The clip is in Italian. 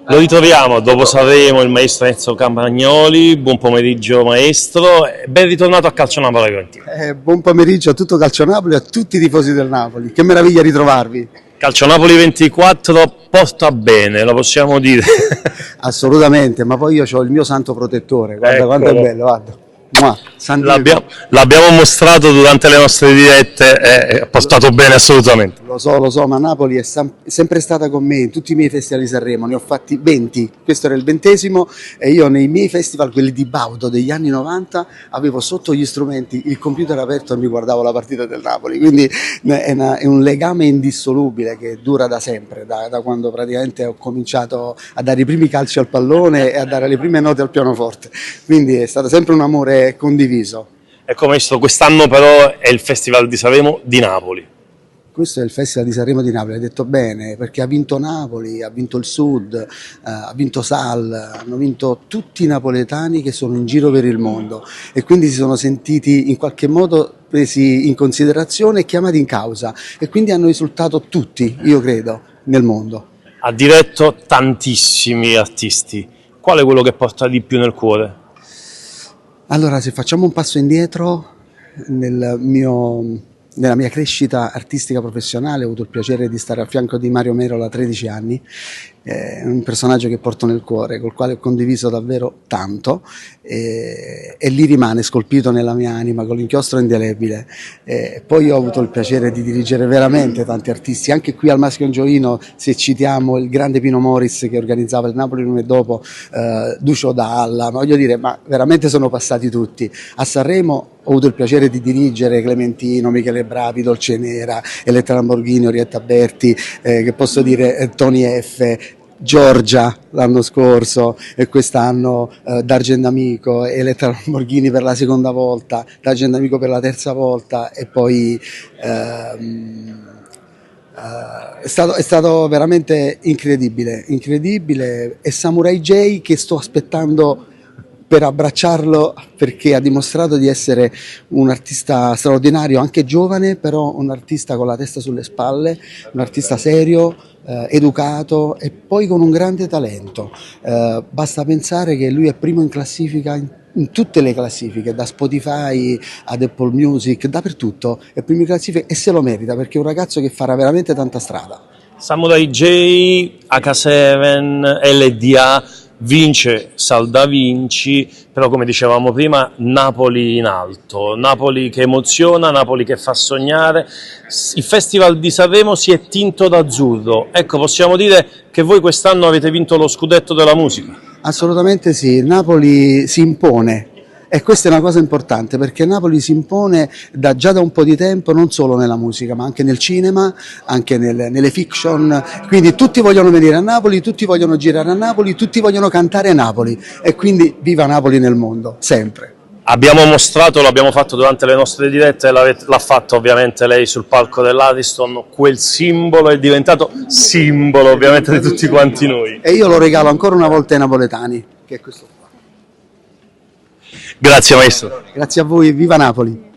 Lo ritroviamo dopo Sanremo il maestro Enzo Campagnoli. Buon pomeriggio maestro, ben ritornato a Calcio Napoli Continua. Buon pomeriggio a tutto Calcio Napoli e a tutti i tifosi del Napoli, che meraviglia ritrovarvi. Calcio Napoli 24 porta bene, lo possiamo dire. Assolutamente, ma poi io ho il mio santo protettore, guarda quanto è bello, guarda. L'abbiamo mostrato durante le nostre dirette e ha portato bene assolutamente. Lo so, ma Napoli è sempre stata con me in tutti i miei festival di Sanremo, ne ho fatti 20, questo era il 20° e io nei miei festival, quelli di Baudo degli anni 90, avevo sotto gli strumenti il computer aperto e mi guardavo la partita del Napoli, quindi è un legame indissolubile che dura da sempre, da quando praticamente ho cominciato a dare i primi calci al pallone e a dare le prime note al pianoforte, quindi è stato sempre un amore condiviso. Ecco maestro, quest'anno però è il Festival di Sanremo di Napoli. Questo è il Festival di Sanremo di Napoli, hai detto bene, perché ha vinto Napoli, ha vinto il Sud, ha vinto Sal, hanno vinto tutti i napoletani che sono in giro per il mondo e quindi si sono sentiti in qualche modo presi in considerazione e chiamati in causa e quindi hanno risultato tutti, io credo, nel mondo. Ha diretto tantissimi artisti, qual è quello che porta di più nel cuore? Allora, se facciamo un passo indietro, nella mia crescita artistica professionale ho avuto il piacere di stare a fianco di Mario Merola 13 anni, un personaggio che porto nel cuore, col quale ho condiviso davvero tanto e lì rimane scolpito nella mia anima con l'inchiostro indelebile. Poi ho avuto il piacere di dirigere veramente tanti artisti, anche qui al Maschio Angioino, se citiamo il grande Pino Moris che organizzava il Napoli l'anno dopo, Duccio Dalla, voglio dire, ma veramente sono passati tutti. A Sanremo ho avuto il piacere di dirigere Clementino, Michele Bravi, Dolce Nera, Elettra Lamborghini, Orietta Berti, che posso dire Tony F, Giorgia l'anno scorso e quest'anno D'Argent Amico, Elettra Lamborghini per la seconda volta, D'Argent Amico per la terza volta e poi è stato veramente incredibile e Samurai J che sto aspettando per abbracciarlo perché ha dimostrato di essere un artista straordinario, anche giovane, però un artista con la testa sulle spalle, un artista serio, educato e poi con un grande talento. Basta pensare che lui è primo in classifica in tutte le classifiche, da Spotify ad Apple Music, dappertutto, è primo in classifica e se lo merita perché è un ragazzo che farà veramente tanta strada. Samurai J, H7, LDA, vince Salda Vinci, però come dicevamo prima Napoli in alto, Napoli che emoziona, Napoli che fa sognare. Il Festival di Sanremo si è tinto d'azzurro, ecco possiamo dire che voi quest'anno avete vinto lo scudetto della musica. Assolutamente sì, Napoli si impone. E questa è una cosa importante perché Napoli si impone già da un po' di tempo non solo nella musica ma anche nel cinema, anche nelle fiction, quindi tutti vogliono venire a Napoli, tutti vogliono girare a Napoli, tutti vogliono cantare a Napoli e quindi viva Napoli nel mondo, sempre. Abbiamo mostrato, l'abbiamo fatto durante le nostre dirette, l'ha fatto ovviamente lei sul palco dell'Ariston, quel simbolo è diventato simbolo ovviamente di tutti quanti noi. E io lo regalo ancora una volta ai napoletani, che è questo qua. Grazie maestro. Grazie a voi, viva Napoli!